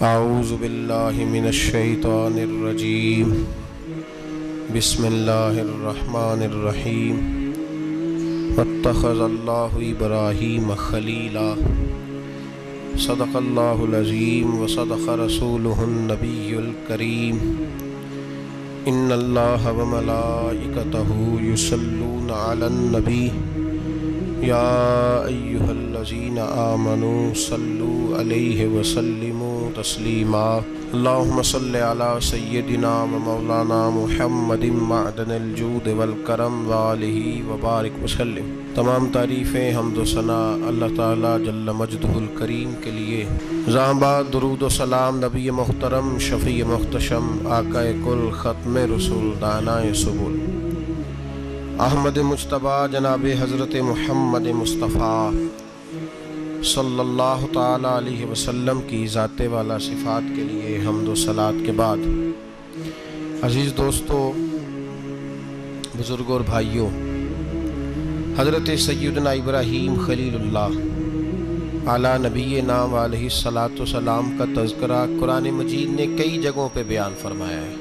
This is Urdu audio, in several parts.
اعوذ باللہ من الشیطان الرجیم بسم اللہ الرحمن الرحیم واتخذ اللہ ابراہیم خلیلا صدق اللہ العظیم وصدق رسولہ النبی الکریم ان اللہ وملائکتہ یصلون علی النبی یا ایہا الذین آمنوا صلوا علیہ وسلموا تسلیما اللہم صل علی سیدنا و مولانا محمد معدن الجود والکرم وآلہ وبارک وسلم۔ تمام تعریفیں حمد و ثنا اللہ تعالیٰ جل مجدہ الکریم کے لیے۔ زاں بعد درود و سلام نبی محترم شفیع محتشم آقا کل ختم رسول دانائے سبل احمد مجتبیٰ جناب حضرت محمد مصطفیٰ صلی اللہ تعالیٰ علیہ وسلم کی ذات والا صفات کے لیے حمد و صلات کے بعد، عزیز دوستو، بزرگوں اور بھائیوں، حضرت سیدنا ابراہیم خلیل اللہ علی نبینا علیہ الصلاۃ والسلام کا تذکرہ قرآن مجید نے کئی جگہوں پہ بیان فرمایا ہے۔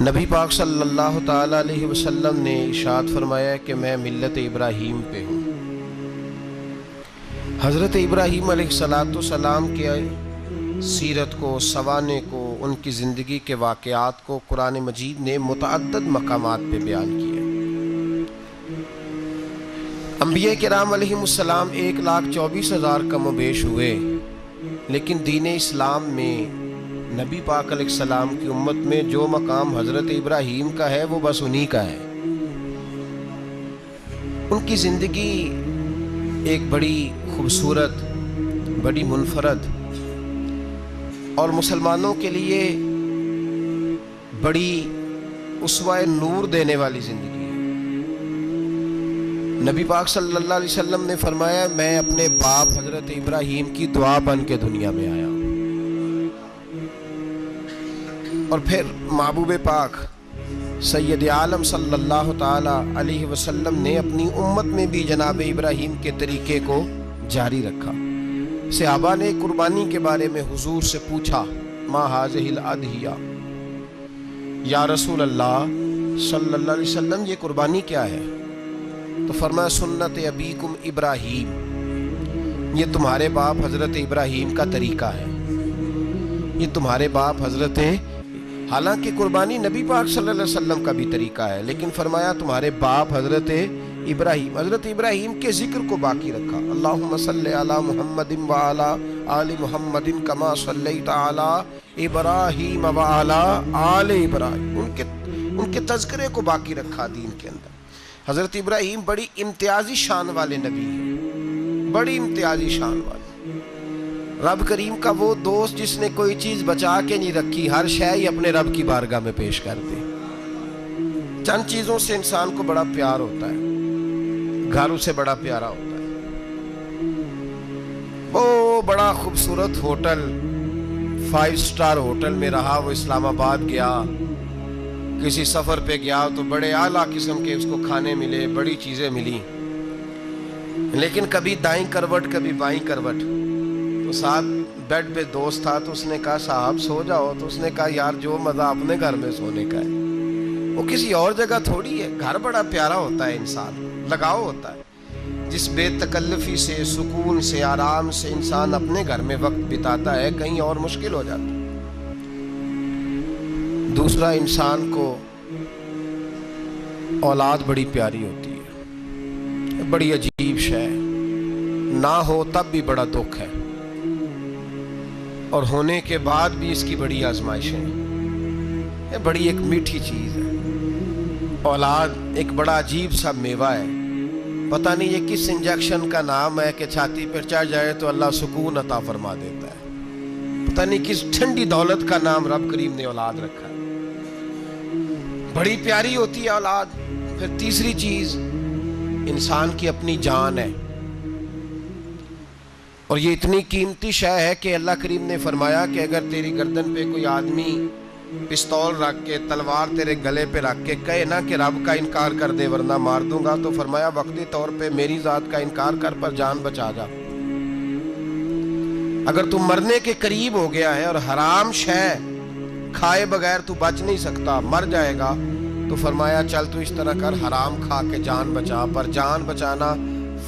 نبی پاک صلی اللہ تعالیٰ علیہ وسلم نے ارشاد فرمایا ہے کہ میں ملت ابراہیم پہ ہوں۔ حضرت ابراہیم علیہ السلام کے سیرت کو، سوانح کو، ان کی زندگی کے واقعات کو قرآن مجید نے متعدد مقامات پہ بیان کیا۔ انبیاء کرام علیہ السلام 1,24,000 کم و بیش ہوئے، لیکن دین اسلام میں نبی پاک علیہ السلام کی امت میں جو مقام حضرت ابراہیم کا ہے وہ بس انہی کا ہے۔ ان کی زندگی ایک بڑی خوبصورت، بڑی منفرد اور مسلمانوں کے لیے بڑی اسوہ نور دینے والی زندگی ہے۔ نبی پاک صلی اللہ علیہ وسلم نے فرمایا، میں اپنے باپ حضرت ابراہیم کی دعا بن کے دنیا میں آیا ہوں۔ اور پھر محبوب پاک سید عالم صلی اللہ تعالی علیہ وسلم نے اپنی امت میں بھی جناب ابراہیم کے طریقے کو جاری رکھا۔ صحابہ نے قربانی کے بارے میں حضور سے پوچھا، ما ہذہ الاضحیہ، یا رسول اللہ صلی اللہ علیہ وسلم یہ قربانی کیا ہے؟ تو فرمایا، سنت ابیکم ابراہیم، یہ تمہارے باپ حضرت ابراہیم کا طریقہ ہے، یہ تمہارے باپ حضرت، حالانکہ قربانی نبی پاک صلی اللہ علیہ وسلم کا بھی طریقہ ہے، لیکن فرمایا تمہارے باپ حضرت ابراہیم کے ذکر کو باقی رکھا۔ اللہم صلی علی محمد وعلی آل محمد کما صلیت علی ابراہیم وعلی آل ابراہیم، ان کے تذکرے کو باقی رکھا دین کے اندر۔ حضرت ابراہیم بڑی امتیازی شان والے نبی ہیں، بڑی امتیازی شان والے۔ رب کریم کا وہ دوست جس نے کوئی چیز بچا کے نہیں رکھی، ہر شے ہی اپنے رب کی بارگاہ میں پیش کر دی۔ چند چیزوں سے انسان کو بڑا پیار ہوتا ہے، گھر اسے بڑا پیارا ہوتا ہے۔ وہ بڑا خوبصورت ہوٹل، 5 سٹار ہوٹل میں رہا، وہ اسلام آباد گیا، کسی سفر پہ گیا تو بڑے اعلیٰ قسم کے اس کو کھانے ملے، بڑی چیزیں ملی، لیکن کبھی دائیں کروٹ کبھی بائیں کروٹ۔ تو ساتھ بیڈ پہ دوست تھا تو اس نے کہا صاحب سو جاؤ، تو اس نے کہا یار جو مزہ اپنے گھر میں سونے کا ہے وہ کسی اور جگہ تھوڑی ہے۔ گھر بڑا پیارا ہوتا ہے، انسان لگاؤ ہوتا ہے، جس بے تکلفی سے، سکون سے، آرام سے انسان اپنے گھر میں وقت بتاتا ہے، کہیں اور مشکل ہو جاتا ہے۔ دوسرا، انسان کو اولاد بڑی پیاری ہوتی ہے، بڑی عجیب شے، نہ ہو تب بھی بڑا دکھ ہے، اور ہونے کے بعد بھی اس کی بڑی آزمائشیں ہیں۔ یہ بڑی ایک میٹھی چیز ہے۔ اولاد ایک بڑا عجیب سا میوہ ہے، پتہ نہیں یہ کس انجیکشن کا نام ہے کہ چھاتی پر چڑھ جائے تو اللہ سکون عطا فرما دیتا ہے، پتہ نہیں کس ٹھنڈی دولت کا نام رب کریم نے اولاد رکھا ہے۔ بڑی پیاری ہوتی ہے اولاد۔ پھر تیسری چیز، انسان کی اپنی جان ہے، اور یہ اتنی قیمتی شے ہے کہ اللہ کریم نے فرمایا کہ اگر تیری گردن پہ کوئی آدمی پستول رکھ کے، تلوار تیرے گلے پہ رکھ کے کہے نا کہ رب کا انکار کر دے ورنہ مار دوں گا، تو فرمایا وقتی طور پہ میری ذات کا انکار کر پر جان بچا جا۔ اگر تو مرنے کے قریب ہو گیا ہے اور حرام شے کھائے بغیر تو بچ نہیں سکتا، مر جائے گا، تو فرمایا چل تو اس طرح کر، حرام کھا کے جان بچا۔ پر جان بچانا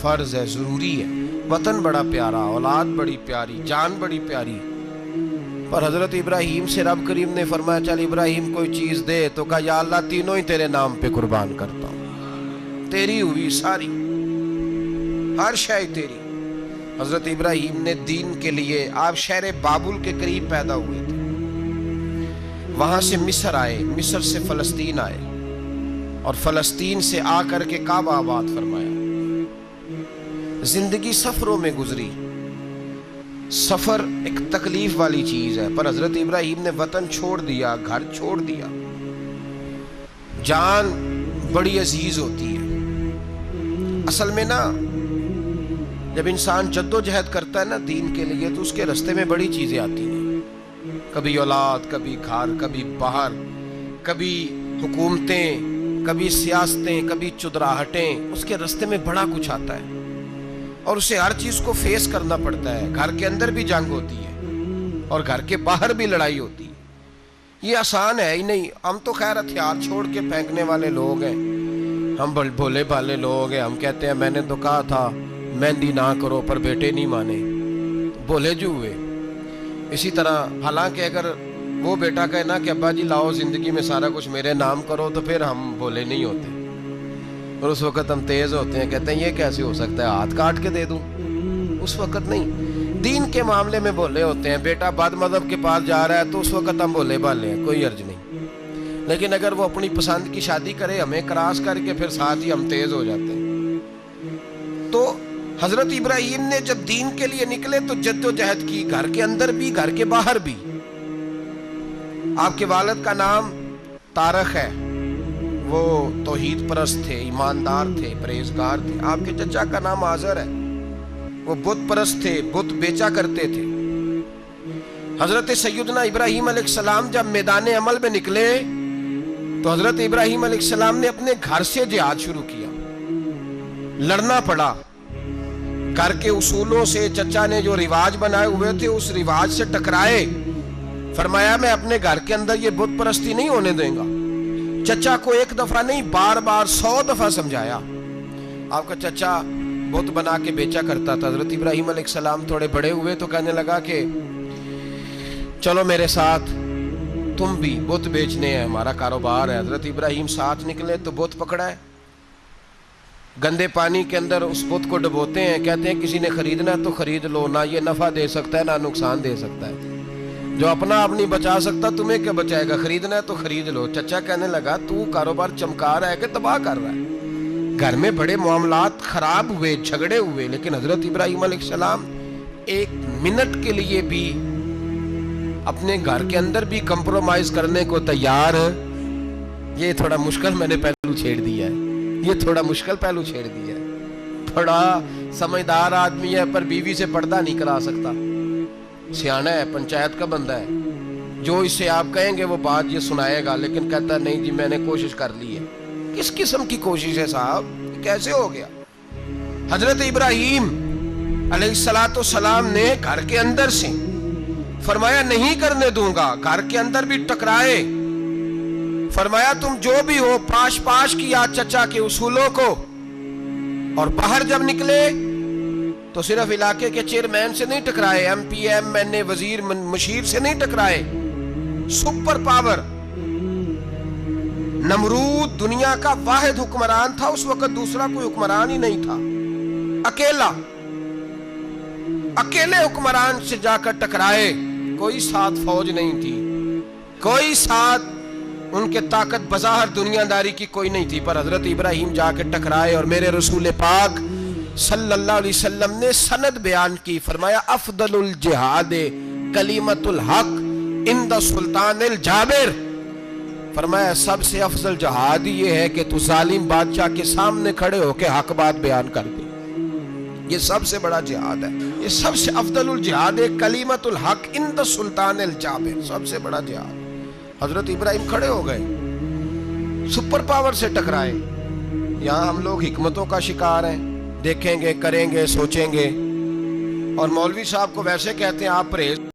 فرض ہے، ضروری ہے۔ وطن بڑا پیارا، اولاد بڑی پیاری، جان بڑی پیاری، پر حضرت ابراہیم سے رب کریم نے فرمایا چل ابراہیم کوئی چیز دے، تو کہا یا اللہ تینوں ہی تیرے نام پہ قربان کرتا ہوں، تیری ہوئی ساری، ہر شے تیری۔ حضرت ابراہیم نے دین کے لیے، آپ شہر بابل کے قریب پیدا ہوئے تھے، وہاں سے مصر آئے، مصر سے فلسطین آئے، اور فلسطین سے آ کر کے کعبہ آباد فرمایا۔ زندگی سفروں میں گزری، سفر ایک تکلیف والی چیز ہے، پر حضرت ابراہیم نے وطن چھوڑ دیا، گھر چھوڑ دیا۔ جان بڑی عزیز ہوتی ہے اصل میں نا، جب انسان جد و جہد کرتا ہے نا دین کے لیے، تو اس کے رستے میں بڑی چیزیں آتی ہیں، کبھی اولاد، کبھی گھر، کبھی باہر، کبھی حکومتیں، کبھی سیاستیں، کبھی چدراہٹیں، اس کے رستے میں بڑا کچھ آتا ہے اور اسے ہر چیز کو فیس کرنا پڑتا ہے۔ گھر کے اندر بھی جنگ ہوتی ہے اور گھر کے باہر بھی لڑائی ہوتی ہے، یہ آسان ہے ہی نہیں۔ ہم تو خیر ہتھیار چھوڑ کے پھینکنے والے لوگ ہیں، ہم بھولے بھالے لوگ ہیں، ہم کہتے ہیں میں نے تو کہا تھا مہندی نہ کرو، پر بیٹے نہیں مانے، بھولے جو ہوئے۔ اسی طرح حالانکہ اگر وہ بیٹا کہے نا کہ ابا جی لاؤ زندگی میں سارا کچھ میرے نام کرو، تو پھر ہم بھولے نہیں ہوتے، اور اس وقت ہم تیز ہوتے ہیں، کہتے ہیں یہ کیسے ہو سکتا ہے، ہاتھ کاٹ کے دے دوں۔ اس وقت نہیں، دین کے معاملے میں بھولے ہوتے ہیں۔ بیٹا بد مذہب کے پاس جا رہا ہے تو اس وقت ہم بھولے بھالے ہیں، کوئی عرض نہیں، لیکن اگر وہ اپنی پسند کی شادی کرے ہمیں کراس کر کے، پھر ساتھ ہی ہم تیز ہو جاتے ہیں۔ تو حضرت ابراہیم نے جب دین کے لیے نکلے تو جد و جہد کی، گھر کے اندر بھی گھر کے باہر بھی۔ آپ کے والد کا نام طارق ہے، وہ توحید پرست تھے، ایماندار تھے، پرہیزگار تھے۔ آپ کے چچا کا نام آزر ہے، وہ بت پرست تھے، بت بیچا کرتے تھے۔ حضرت سیدنا ابراہیم علیہ السلام جب میدان عمل میں نکلے تو حضرت ابراہیم علیہ السلام نے اپنے گھر سے جہاد شروع کیا، لڑنا پڑا۔ گھر کے اصولوں سے، چچا نے جو رواج بنائے ہوئے تھے اس رواج سے ٹکرائے۔ فرمایا میں اپنے گھر کے اندر یہ بت پرستی نہیں ہونے دیں گا۔ چچا کو ایک دفعہ نہیں، بار بار 100 دفعہ سمجھایا۔ آپ کا چچا بت بنا کے بیچا کرتا تھا۔ حضرت ابراہیم علیہ السلام تھوڑے بڑے ہوئے تو کہنے لگا کہ چلو میرے ساتھ، تم بھی بت بیچنے ہیں، ہمارا کاروبار ہے۔ حضرت ابراہیم ساتھ نکلے تو بت پکڑا ہے، گندے پانی کے اندر اس بت کو ڈبوتے ہیں، کہتے ہیں کسی نے خریدنا ہے تو خرید لو، نہ یہ نفع دے سکتا ہے نہ نقصان دے سکتا ہے، جو اپنا آپ نہیں بچا سکتا تمہیں کیا بچائے گا، خریدنا ہے تو خرید لو۔ چچا کہنے لگا تو کاروبار چمکا رہا ہے کہ تباہ کر رہا ہے۔ گھر میں بڑے معاملات خراب ہوئے، جھگڑے ہوئے، لیکن حضرت ابراہیم علیہ السلام ایک منٹ کے لیے بھی اپنے گھر کے اندر بھی کمپرومائز کرنے کو تیار ہے۔ یہ تھوڑا مشکل میں نے پہلو چھیڑ دیا ہے، یہ تھوڑا مشکل پہلو چھیڑ دیا ہے۔ بڑا سمجھدار آدمی ہے پر بیوی سے پردہ نہیں کرا سکتا، سیانا ہے، پنچایت کا بندہ ہے، جو اس سے آپ کہیں گے وہ بات یہ سنائے گا، لیکن کہتا ہے نہیں جی میں نے کوشش کر لی ہے۔ کس قسم کی کوشش ہے صاحب، کیسے ہو گیا؟ حضرت ابراہیم علیہ السلام نے گھر کے اندر سے فرمایا نہیں کرنے دوں گا، گھر کے اندر بھی ٹکرائے، فرمایا تم جو بھی ہو، پاش پاش کیا چچا کے اصولوں کو، اور باہر جب نکلے تو صرف علاقے کے چیئرمین سے نہیں ٹکرائے، ایم پی ایم این اے وزیر مشیر سے نہیں ٹکرائے، سپر پاور نمرود دنیا کا واحد حکمران تھا اس وقت، دوسرا کوئی حکمران ہی نہیں تھا، اکیلے حکمران سے جا کر ٹکرائے، کوئی ساتھ فوج نہیں تھی، کوئی ساتھ ان کے طاقت بظاہر دنیا داری کی کوئی نہیں تھی، پر حضرت ابراہیم جا کے ٹکرائے، اور میرے رسول پاک صلی اللہ علیہ وسلم نے سند بیان کی، فرمایا افضل الجہاد کلمۃ الحق عند سلطان الجابر، فرمایا سب سے افضل جہاد یہ ہے کہ تو ظالم بادشاہ کے سامنے کھڑے ہو کے حق بات بیان کر دے، یہ سب سے بڑا جہاد ہے، یہ سب سے افضل الجہاد کلمۃ الحق عند سلطان الجابر، سب سے بڑا جہاد۔ حضرت ابراہیم کھڑے ہو گئے، سپر پاور سے ٹکرائے۔ یہاں ہم لوگ حکمتوں کا شکار ہیں، دیکھیں گے، کریں گے، سوچیں گے، اور مولوی صاحب کو ویسے کہتے ہیں آپ پرہیز